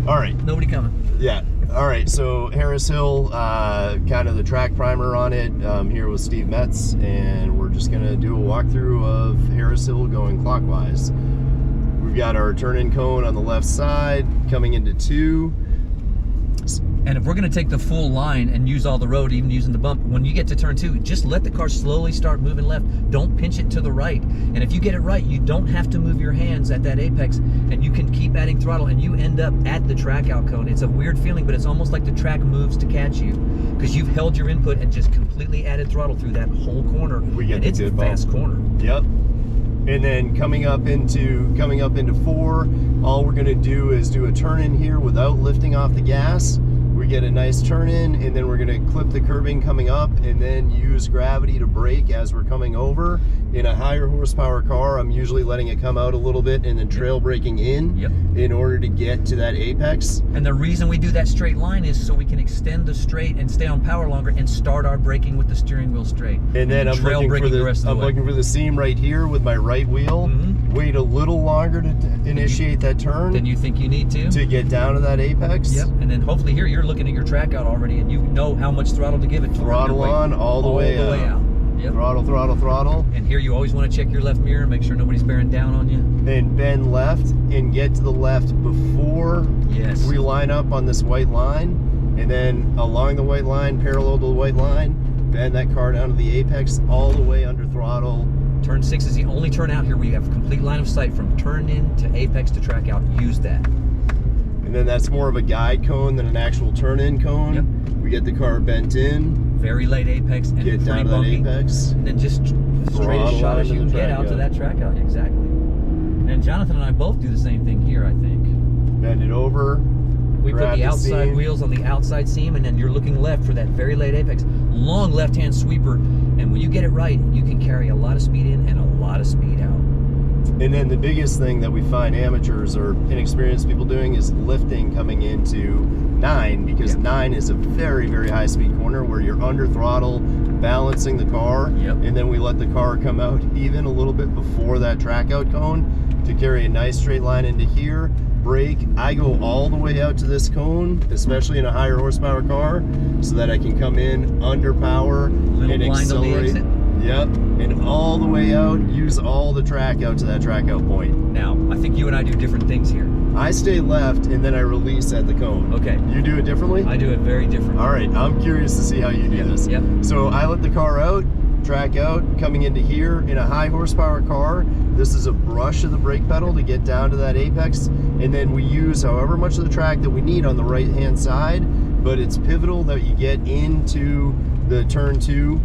All right. Nobody coming. Yeah. All right. So Harris Hill, kind of the track primer on it. Here with Steve Metz, and we're just gonna do a walkthrough of Harris Hill going clockwise. We've got our turn-in cone on the left side coming into 2. And if we're going to take the full line and use all the road, even using the bump, when you get to turn 2, just let the car slowly start moving left. Don't pinch it to the right. And if you get it right, you don't have to move your hands at that apex, and you can keep adding throttle, and you end up at the track out cone. It's a weird feeling, but it's almost like the track moves to catch you, because you've held your input and just completely added throttle through that whole corner. And it's a fast corner. Yep. And then coming up into 4, all we're going to do is do a turn in here without lifting off the gas. We get a nice turn in, and then we're going to clip the curbing coming up, and then use gravity to brake as we're coming over. In a higher horsepower car, I'm usually letting it come out a little bit and then trail braking in in order to get to that apex. And the reason we do that straight line is so we can extend the straight and stay on power longer and start our braking with the steering wheel straight. And then I'm looking for the seam right here with my right wheel. Wait a little longer to initiate that turn than you think you need to get down to that apex. Yep. And then hopefully here you're looking at your track out already, and you know how much throttle to give it. Throttle on all the way out. Yep. Throttle, throttle, throttle. And here you always want to check your left mirror, make sure nobody's bearing down on you. And bend left and get to the left before we line up on this white line. And then along the white line, parallel to the white line, bend that car down to the apex all the way under throttle. Turn 6 is the only turn out here where you have complete line of sight from turn in to apex to track out. Use that. And then that's more of a guide cone than an actual turn-in cone. Yep. We get the car bent in. Very late apex and get down to that apex. And then just straight as shot as you can get out to that track out. Exactly. And Jonathan and I both do the same thing here, I think. Bend it over. We put the outside wheels on the outside seam, and then you're looking left for that very late apex. Long left-hand sweeper, and when you get it right, you can carry a lot of speed in and a lot of speed out. And then the biggest thing that we find amateurs or inexperienced people doing is lifting coming into 9, because 9 is a very, very high speed corner where you're under throttle, balancing the car, and then we let the car come out even a little bit before that track out cone to carry a nice straight line into here. Brake, I go all the way out to this cone, especially in a higher horsepower car, so that I can come in under power and accelerate. Yep, and all the way out, use all the track out to that track out point. Now, I think you and I do different things here. I stay left and then I release at the cone. Okay. You do it differently? I do it very different. All right, I'm curious to see how you do this. Yep. So I let the car out, track out, coming into here. In a high horsepower car, this is a brush of the brake pedal to get down to that apex, and then we use however much of the track that we need on the right hand side, but it's pivotal that you get into the turn 2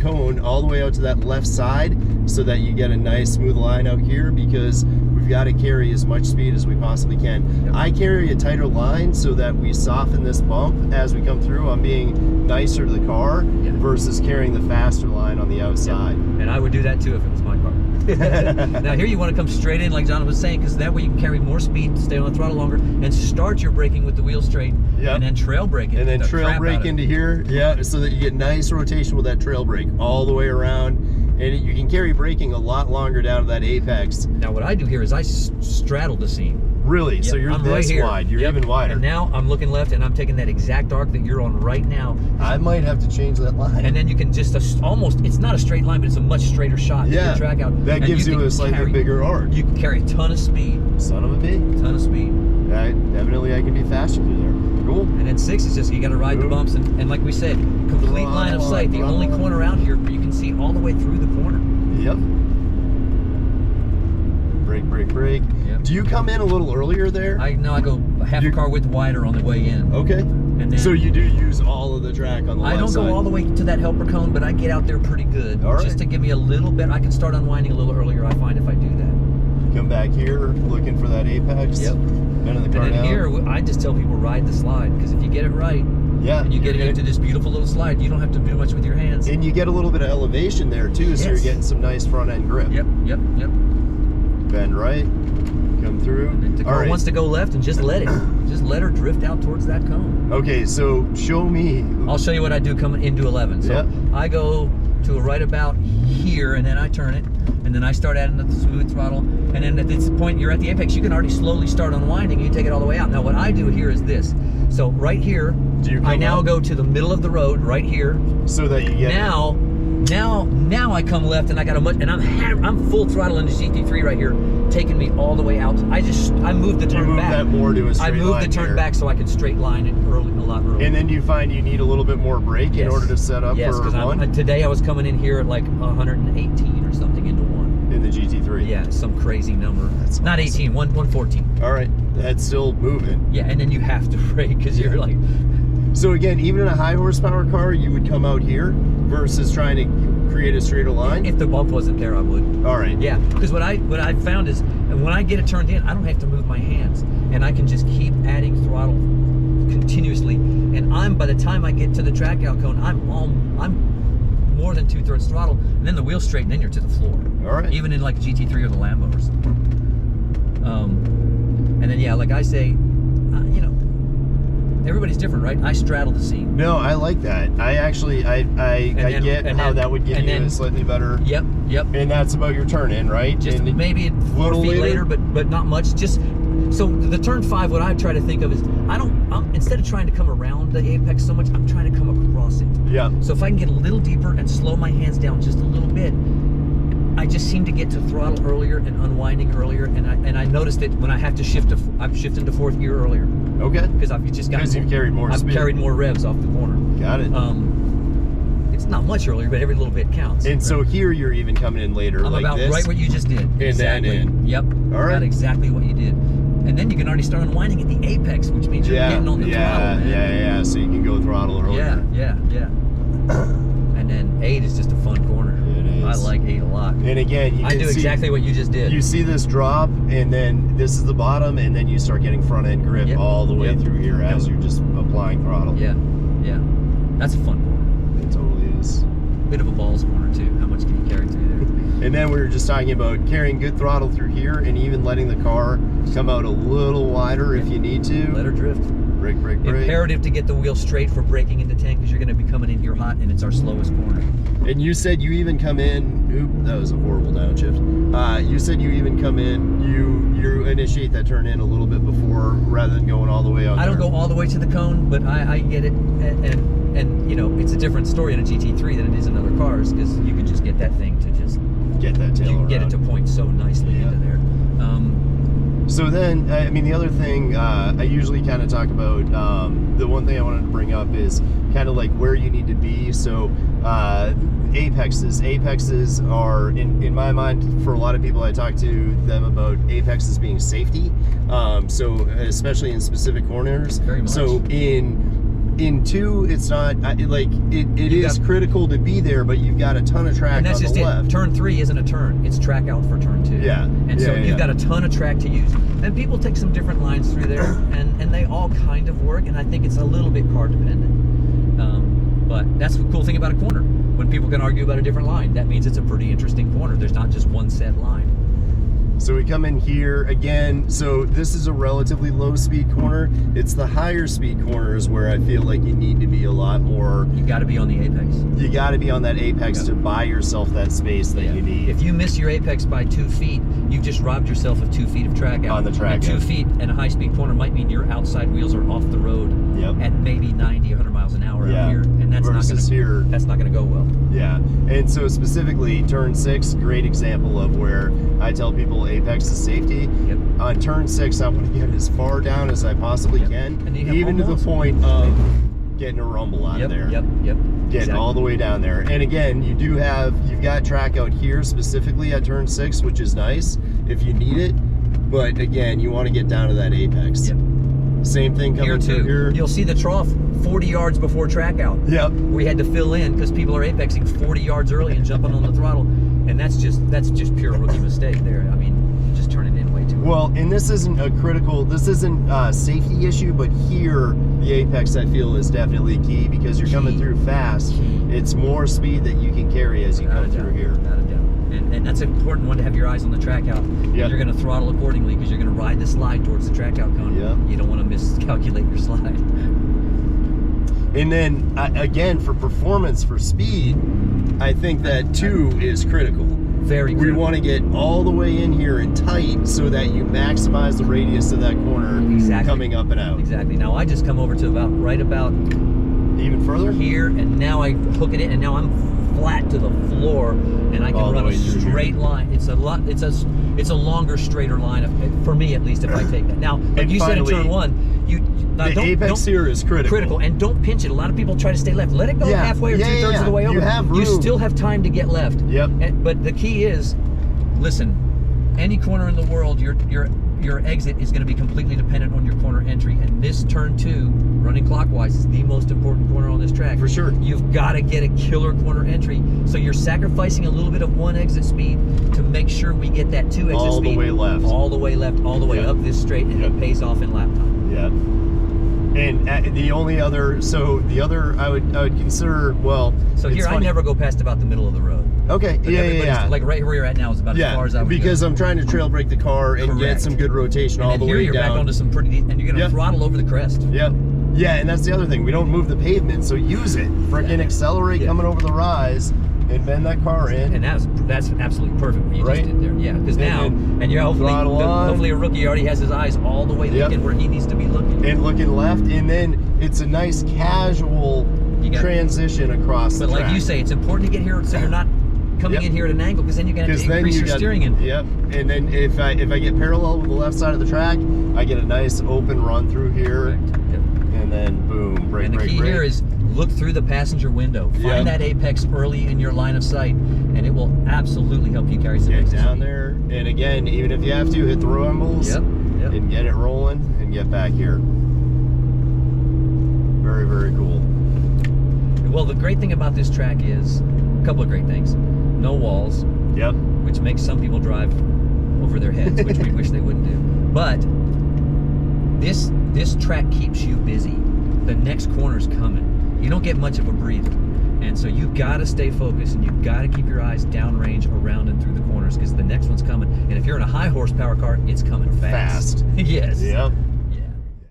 cone all the way out to that left side so that you get a nice smooth line out here, because we've got to carry as much speed as we possibly can. I carry a tighter line so that we soften this bump as we come through. I'm being nicer to the car versus carrying the faster line on the outside. And I would do that too if it was my car. Now here you want to come straight in like John was saying, because that way you can carry more speed, stay on the throttle longer, and start your braking with the wheel straight, and then trail brake it. And then trail brake into here, so that you get nice rotation with that trail brake all the way around. And you can carry braking a lot longer down to that apex. Now what I do here is I straddle the seam. Really? So you're this wide, you're even wider. And now I'm looking left and I'm taking that exact arc that you're on right now. I might have to change that line. And then you can just almost, it's not a straight line, but it's a much straighter shot. Yeah, to track out. That gives you a slightly bigger arc. You can carry a ton of speed. Son of a bee. Ton of speed. Definitely I can be faster through there. Cool. And then 6 is just, you got to ride the bumps. And like we said, complete line of sight. The only corner out here where you can see all the way through the corner. Yep. Brake, brake, brake. Yep. Do you come in a little earlier there? No, I go half a car width wider on the way in. Okay. And then, so you do use all of the track on the left side? I don't go all the way to that helper cone, but I get out there pretty good. Just to give me a little bit. I can start unwinding a little earlier, I find, if I do that. Come back here, looking for that apex. Yep. Bend the car and then down. here, I just tell people ride the slide, because if you get it right, and you get it into this beautiful little slide, you don't have to do much with your hands. And you get a little bit of elevation there too, so you're getting some nice front end grip. Yep. Bend right, come through. And the car wants to go left, and just let it. Just let her drift out towards that cone. Okay, so show me. I'll show you what I do coming into 11. So I go to right about here, and then I turn it, and then I start adding the smooth throttle, and then at this point you're at the apex, you can already slowly start unwinding, and you take it all the way out. Now what I do here is this. So right here, I now go to the middle of the road, right here. So that you get Now I come left, and I got and I'm full throttle into GT3 right here, taking me all the way out. I moved the turn back. That more to a straight line. I moved the turn back so I could straight line it a lot earlier. And then you find you need a little bit more brake in order to set up for one? Today I was coming in here at like 118 or something into one. In the GT3? Yeah, some crazy number. That's not awesome. 18, 114. All right, that's still moving. Yeah, and then you have to brake because you're like... So again, even in a high horsepower car, you would come out here versus trying to create a straighter line? If the bump wasn't there, I would. All right. Yeah, because what I found is when I get it turned in, I don't have to move my hands, and I can just keep adding throttle continuously. And by the time I get to the track out cone, I'm more than 2/3 throttle, and then the wheel's straight, and then you're to the floor. All right. Even in like a GT3 or the Lambo or something. And then yeah, like I say, you know, everybody's different, right? I straddle the seam. No, I like that. I actually, I get how that would give you a slightly better. Yep. And that's about your turn in, right? Just and maybe 4 feet later, but not much. Just so the turn 5, what I try to think of is instead of trying to come around the apex so much, I'm trying to come across it. Yeah. So if I can get a little deeper and slow my hands down just a little bit, I just seem to get to throttle earlier and unwinding earlier, and I noticed it when I have to shift I'm shifting to 4th gear earlier. Okay. Because I've just got you've carried more speed. I've carried more revs off the corner. Got it. It's not much earlier, but every little bit counts. And so here you're even coming in later, I'm like about this. right what you just did. And exactly. then in. Yep. All right. About exactly what you did. And then you can already start unwinding at the apex, which means you're getting on the throttle, man. Yeah. So you can go throttle earlier. Yeah. And then 8 is just a fun corner. It is. I like 8 a lot. And again, I do exactly what you just did. You see this drop, and then this is the bottom, and then you start getting front end grip all the way through here as you're just applying throttle. Yeah. That's a fun corner. It totally is. Bit of a balls corner too. How much can you carry through there? And then we were just talking about carrying good throttle through here, and even letting the car come out a little wider if you need to. Let her drift. Brake. Imperative to get the wheel straight for braking into 10, because you're going to be coming in here hot, and it's our slowest corner. And you said you even come in. Oop, that was a horrible downshift. You said you even come in. You initiate that turn in a little bit before, rather than going all the way out. I don't go all the way to the cone, but I get it, and you know, it's a different story in a GT3 than it is in other cars, because you can just get that thing to just get that tail. You can get it to point so nicely into there. So then, I mean, the other thing I usually kind of talk about, the one thing I wanted to bring up is kind of like where you need to be. So apexes. Apexes are, in my mind, for a lot of people I talk to them about apexes being safety. So especially in specific corners. Very much. So in 2, it's not like it is critical to be there, but you've got a ton of track and that's on just the left. Turn 3 isn't a turn; it's track out for turn 2. Yeah, and so you've got a ton of track to use. And people take some different lines through there, and they all kind of work. And I think it's a little bit car dependent. But that's the cool thing about a corner. When people can argue about a different line, that means it's a pretty interesting corner. There's not just one set line. So we come in here again. So this is a relatively low speed corner. It's the higher speed corners where I feel like you need to be a lot more. You got to be on the apex. You got to be on that apex to buy yourself that space that you need. If you miss your apex by 2 feet, you've just robbed yourself of 2 feet of track out. On the track and 2 feet in a high speed corner might mean your outside wheels are off the road at maybe 90, 100 miles an hour out here, and that's not going to go well. Yeah, and so specifically turn 6, great example of where I tell people apex is safety. On turn 6, I want to get as far down as I possibly can, even to the point of getting a rumble out of there. Getting all the way down there. And again, you've got track out here specifically at turn 6, which is nice if you need it. But again, you want to get down to that apex. Same thing coming through here. You'll see the trough 40 yards before track out. We had to fill in because people are apexing 40 yards early and jumping on the throttle, and that's just pure rookie mistake there. I mean, you're just turning in way too early. Well, and this isn't a safety issue, but here the apex I feel is definitely key because you're coming through fast. It's more speed that you can carry as you come through here. Without a doubt. And that's an important one to have your eyes on the track out. You're going to throttle accordingly because you're going to ride the slide towards the track out cone. You don't want to miscalculate your slide. And then again, for performance, for speed, I think that 2 is critical. Very We critical. want to get all the way in here and tight so that you maximize the radius of that corner coming up and out. Exactly. Now I just come over to right about Even further? here, and now I hook it in, and now I'm flat to the floor, and I All can the run way a through straight line. It's a longer, straighter line for me at least if I take that. Now, like And you said in finally, turn 1, The apex here is critical. and don't pinch it. A lot of people try to stay left. Let it go Yeah. halfway or 2/3 of the way You over. have You room. still have time to get left. Yep. But the key is, listen, any corner in the world, your exit is going to be completely dependent on your corner entry. And this turn 2, running clockwise, is the most important corner on this track. For sure. You've got to get a killer corner entry. So you're sacrificing a little bit of 1 exit speed to make sure we get that 2 exit All the speed. way left. All the way left, all the way Yep. up this straight, and Yep. it pays off in lap time. Yeah. And the only other, I would consider, well. So it's here, I funny. never go past about the middle of the road. Okay. But Yeah. everybody's- Like right where you're at now is about as far as I would because go. I'm trying to trail brake the car and get Correct. some good rotation And all then the here way you're down. back onto some pretty deep, and you're going to Yep. throttle over the crest. Yep. Yeah, and that's the other thing. We don't move the pavement, so use it. Freaking accelerate Yeah. coming over the rise and bend that car in. And that's absolutely perfect what you Right? just did there. Yeah, because now, then and you're throttle on. hopefully a rookie already has his eyes all the way Yep. looking where he needs to be looking. And looking left, and then it's a nice casual transition across the But track. like you say, it's important to get here so you're not coming Yep. in here at an angle, because then you're going to have to increase your steering input. Yep. And then if I get parallel with the left side of the track, I get a nice open run through here, Correct. Yep. and then boom, brake, And the brake, key brake. here is look through the passenger window. Yep. Find that apex early in your line of sight, and it will absolutely help you carry some Get exit down speed. there, and again, even if you have to, hit the rumbles Yep. Yep. and get it rolling and get back here. Very, very cool. Well, the great thing about this track is a couple of great things. No walls, Yep. which makes some people drive over their heads, which we wish they wouldn't do. But this track keeps you busy. The next corner's coming. You don't get much of a breather. And so you've got to stay focused, and you've got to keep your eyes downrange, around and through the corners, because the next one's coming. And if you're in a high horsepower car, it's coming fast. Fast. Yes. Yep.